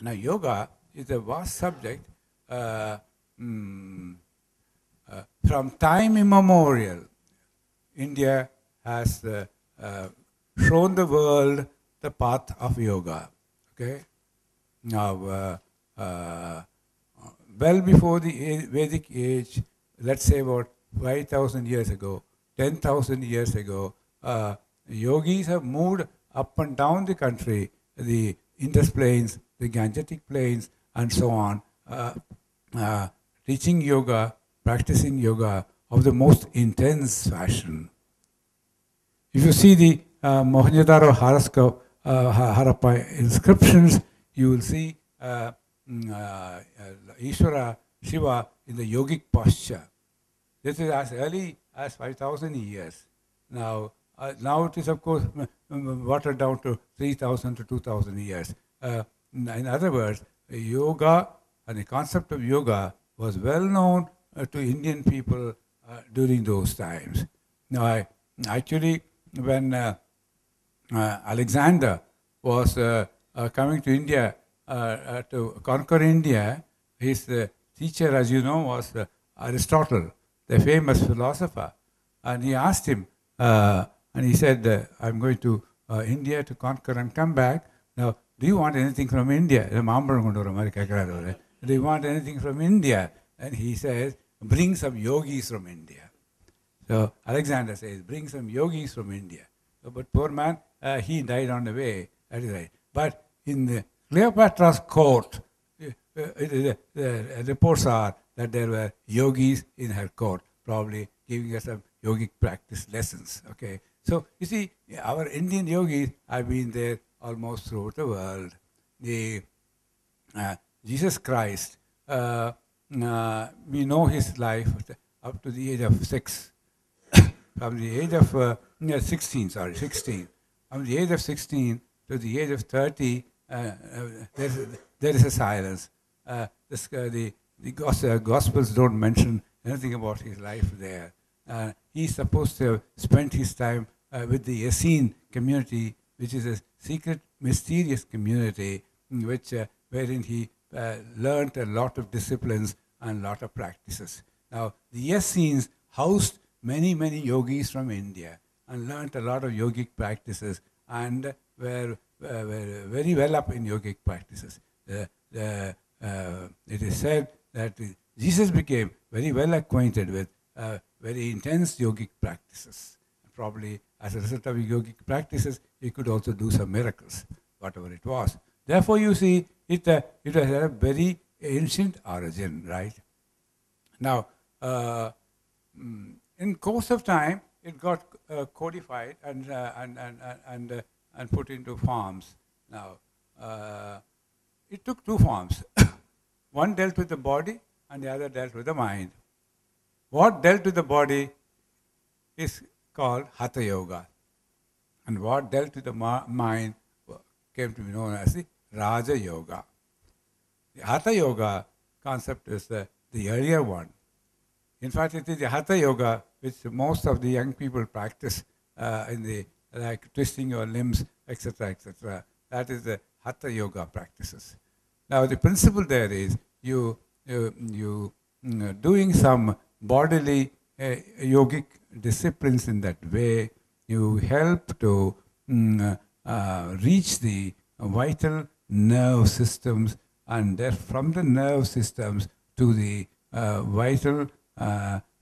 Now, yoga is a vast subject. Uh, mm, from time immemorial, India has shown the world the path of yoga. Okay. Now, well before the Vedic age, let's say about 5,000 years ago, 10,000 years ago, yogis have moved up and down the country, the Indus plains, the Gangetic plains, and so on, uh, teaching yoga, practicing yoga of the most intense fashion. If you see the Mohenjo-daro Harappa inscriptions, you will see Ishvara, Shiva in the yogic posture. This is as early as 5,000 years. Now it is, of course, watered down to 3,000 to 2,000 years. In other words, yoga and the concept of yoga was well known to Indian people during those times. Now, actually, when Alexander was coming to India to conquer India, his teacher, as you know, was Aristotle, the famous philosopher. And he asked him, and he said, I'm going to India to conquer and come back. Now, do you want anything from India? Do you want anything from India? And he says, bring some yogis from India. So Alexander says, bring some yogis from India. But poor man, he died on the way. That is right. But in the Cleopatra's court, the reports are that there were yogis in her court, probably giving us some yogic practice lessons. Okay, so you see, our Indian yogis have been there almost throughout the world. The Jesus Christ, we know his life up to the age of 6. From the age of 16. From the age of 16 to the age of 30, there is a silence. The Gospels don't mention anything about his life there. He's supposed to have spent his time with the Essene community, which is a secret, mysterious community wherein he learned a lot of disciplines and a lot of practices. Now, the Essenes housed many yogis from India and learned a lot of yogic practices and were very well up in yogic practices. It is said that Jesus became very well acquainted with very intense yogic practices. Probably as a result of yogic practices, he could also do some miracles, whatever it was. Therefore, you see, it has a very ancient origin, right? Now, in course of time, it got codified and put into forms. Now, it took two forms. One dealt with the body, and the other dealt with the mind. What dealt with the body is called Hatha Yoga, and what dealt with the mind came to be known as the Raja Yoga. The Hatha Yoga concept is the earlier one. In fact, it is the Hatha Yoga which most of the young people practice like twisting your limbs, etc., etc. That is the Hatha Yoga practices. Now, the principle there is you doing some bodily yogic disciplines in that way, you help to reach the vital nerve systems, and from the nerve systems to the vital,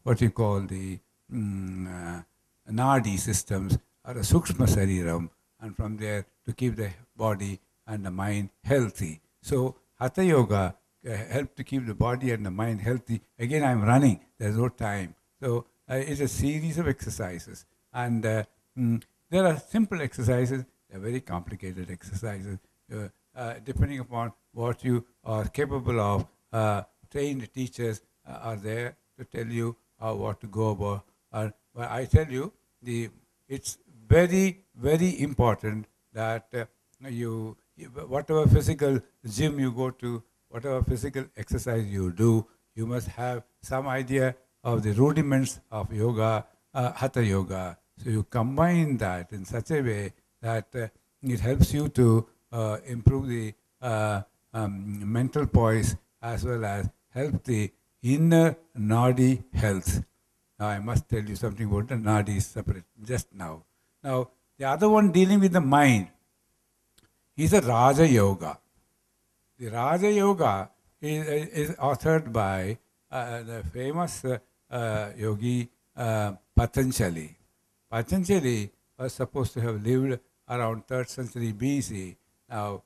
what you call the nadi systems, or the sukshma sariram, and from there to keep the body and the mind healthy. So Hatha Yoga help to keep the body and the mind healthy. Again, I'm running, there's no time. So it's a series of exercises. And there are simple exercises, there are very complicated exercises. Depending upon what you are capable of, trained teachers are there to tell you what to go about. But I tell you, it's very important that whatever physical gym you go to, whatever physical exercise you do, you must have some idea of the rudiments of yoga, Hatha Yoga. So you combine that in such a way that it helps you to improve the mental poise as well as help the inner nadi health. Now, I must tell you something about the nadi separate just now. Now, the other one dealing with the mind is the Raja Yoga. The Raja Yoga is authored by the famous yogi Patanjali. Patanjali was supposed to have lived around 3rd century BC. Now,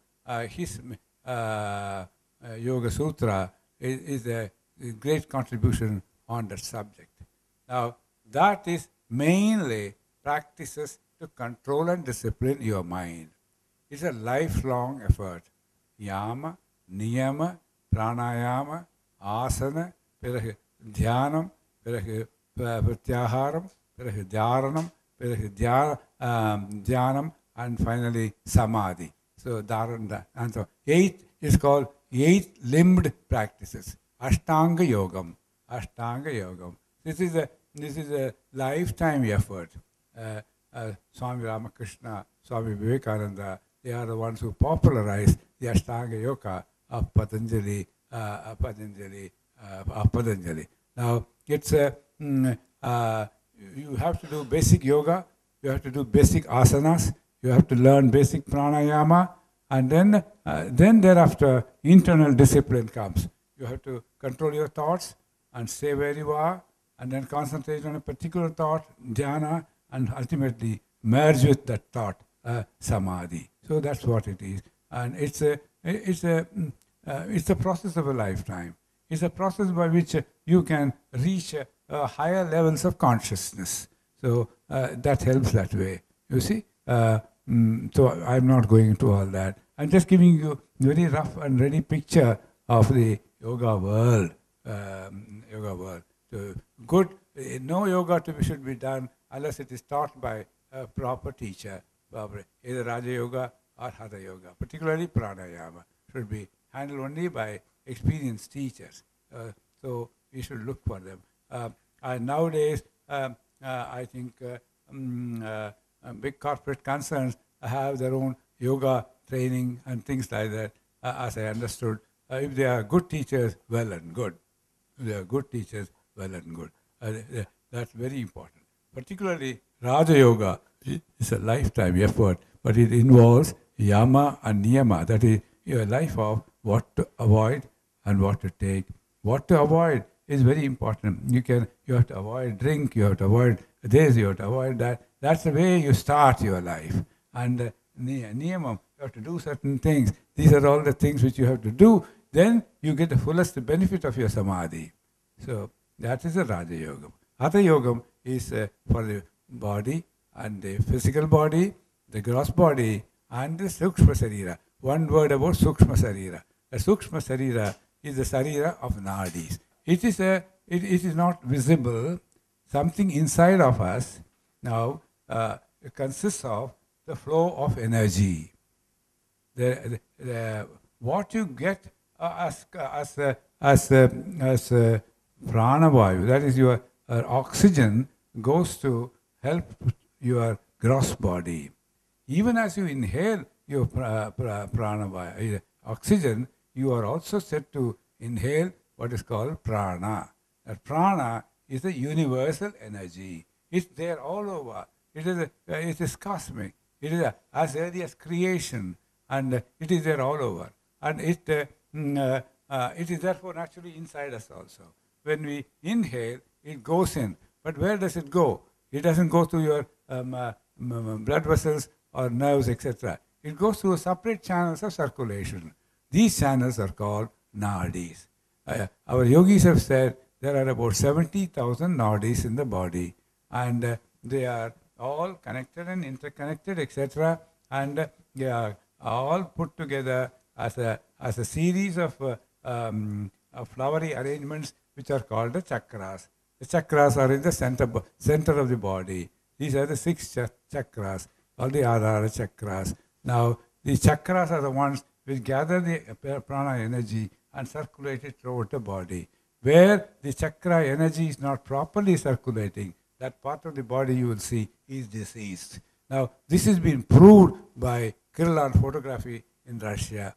his Yoga Sutra is a great contribution on that subject. Now, that is mainly practices to control and discipline your mind. It's a lifelong effort. Yama, Niyama, Pranayama, Asana, பிறகு தியானம், பிறகு பிரத்யாகாரம், பிறகு தாரணம், பிறகு தியானம், and finally samadhi. So dharana. And so 8 is called 8-limbed practices. Ashtanga Yogam. Ashtanga Yogam. This is a lifetime effort. Swami Ramakrishna, Swami Vivekananda, they are the ones who popularized the Ashtanga Yoga of Patanjali. Now, it's you have to do basic yoga, you have to do basic asanas, you have to learn basic pranayama, and then thereafter internal discipline comes. You have to control your thoughts and stay where you are, and then concentrate on a particular thought, dhyana, and ultimately merge with that thought, samadhi. So that's what it is, and it's a process of a lifetime. It's a process by which you can reach higher levels of consciousness. So that helps that way. You see. So I'm not going into all that. I'm just giving you a very rough and ready picture of the yoga world. So good. No yoga should be done unless it is taught by a proper teacher, either Raja Yoga or Hatha Yoga. Particularly pranayama should be handled only by experienced teachers. So we should look for them. And nowadays, I think big corporate concerns have their own yoga training and things like that, as I understood. If they are good teachers, well and good. If they are good teachers, well and good. That's very important. Particularly, Raja Yoga is a lifetime effort, but it involves yama and niyama. That is your life of what to avoid and what to take. What to avoid is very important. You have to avoid drink, you have to avoid this, you have to avoid that. That's the way you start your life. And niyamam, you have to do certain things. These are all the things which you have to do. Then you get the fullest benefit of your samadhi. So that is the Raja Yogam. Hatha Yogam is for the body and the physical body, the gross body, and the Sukshma Sarira. One word about Sukshma Sarira. The Sukshma Sarira is the Sarira of Nadis. It is not visible. Something inside of us now consists of the flow of energy. What you get as pranavayu, that is your oxygen, goes to help your gross body. Even as you inhale your pranavayu, oxygen, you are also set to inhale what is called prana. That prana is a universal energy. It's there all over. It is cosmic. It is as early as creation, and it is there all over. And it is therefore naturally inside us also. When we inhale, it goes in. But where does it go? It doesn't go through your blood vessels or nerves, etc. It goes through separate channels of circulation. These channels are called nadis. Our yogis have said there are about 70,000 nadis in the body, and they are all connected and interconnected, etc. And they are all put together as a series of flowery arrangements which are called the chakras. The chakras are in the center of the body. These are the 6 chakras, all the Adhara chakras. Now, the chakras are the ones which gather the prana energy and circulate it throughout the body. Where the chakra energy is not properly circulating, that part of the body you will see is diseased. Now, this has been proved by Kirlan photography in Russia.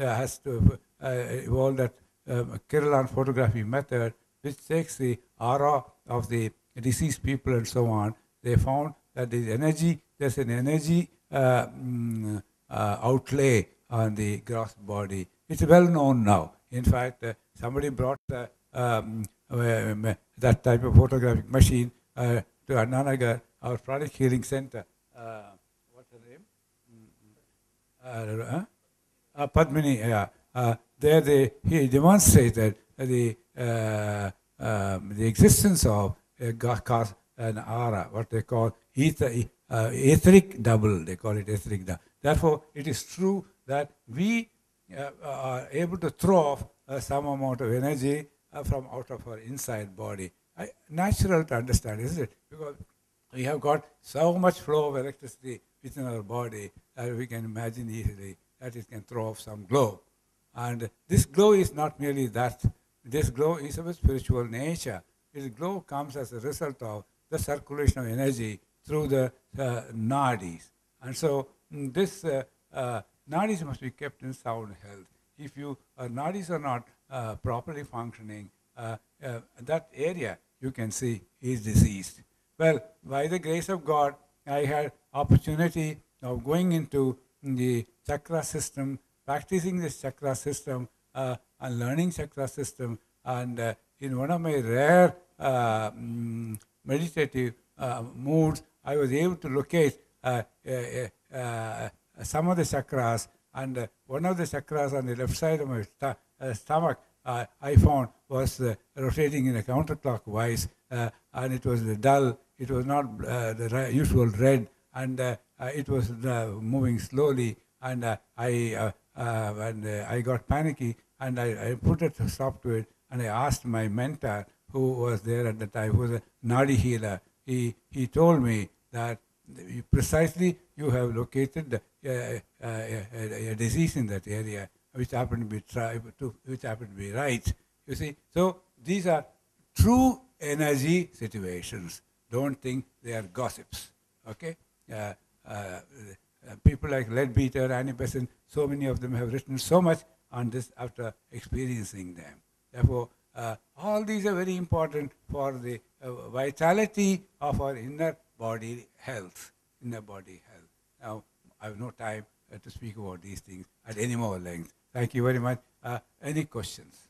has to evolve that Kirlian photography method, which takes the aura of the deceased people and so on. They found that there's an energy outlay on the gross body. It's well known now. In fact, somebody brought that type of photographic machine to Annanagar, our Pranic Healing Center. What's her name? Padmini. There he demonstrated the existence of an aura, what they call etheric double. They call it etheric double. Therefore, it is true that we are able to throw off some amount of energy from out of our inside body. Natural to understand, isn't it? Because we have got so much flow of electricity within our body that we can imagine easily that it can throw off some glow. And this glow is not merely that. This glow is of a spiritual nature. This glow comes as a result of the circulation of energy through the nadis. And so this nadis must be kept in sound health. If your nadis are not properly functioning, that area you can see is diseased. Well, by the grace of God, I had opportunity of going into the chakra system, practicing this chakra system, and learning chakra system. And in one of my rare meditative moods, I was able to locate some of the chakras, and one of the chakras on the left side of my stomach, I found was rotating in a counterclockwise, and it was dull. It was not the usual red, and it was moving slowly. And I got panicky, and I put a stop to it. And I asked my mentor, who was there at the time, who was a Nadi healer. He told me that precisely you have located a disease in that area, which happened to be right. You see, so these are true energy situations. Don't think they are gossips. Okay, people like Leadbeater, Annie Besant, so many of them have written so much on this after experiencing them. Therefore, all these are very important for the vitality of our inner body health. Now, I have no time to speak about these things at any more length. Thank you very much. Any questions?